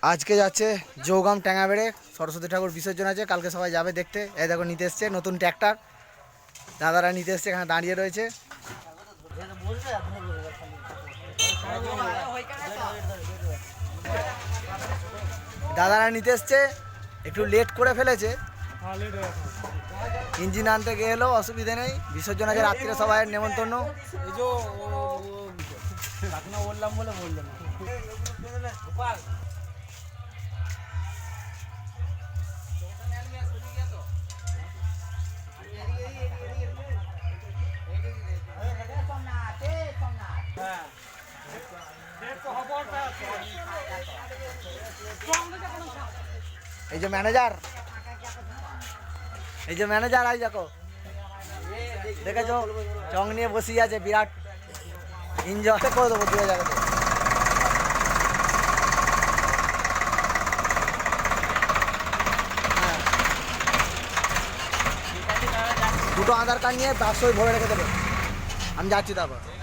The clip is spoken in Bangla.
আজকে যাচ্ছে জৌগাম ট্যাঙাবেড়ে সরস্বতী ঠাকুর বিসর্জন আছে, কালকে সবাই যাবে দেখতে। এই দেখো নিতে এসছে নতুন ট্র্যাক্টর, দাদারা নিতে এসছে, এখানে দাঁড়িয়ে রয়েছে। দাদারা নিতে এসছে, একটু লেট করে ফেলেছে, ইঞ্জিন আনতে গেলেও অসুবিধে নেই। বিসর্জন আছে রাত্রে, সবাই নেমন্তন্ন। বললাম বলে বললাম এই যে ম্যানেজার, এই যে ম্যানেজার, আই দেখো, দেখেছো চং নিয়ে বসিয়ে আছে, বিরাট এনজয় করে দেবো 2000 দুটো আধার কার্ড নিয়ে বাক্সই ভরে রেখে দেবে। আমি যাচ্ছি তারপর।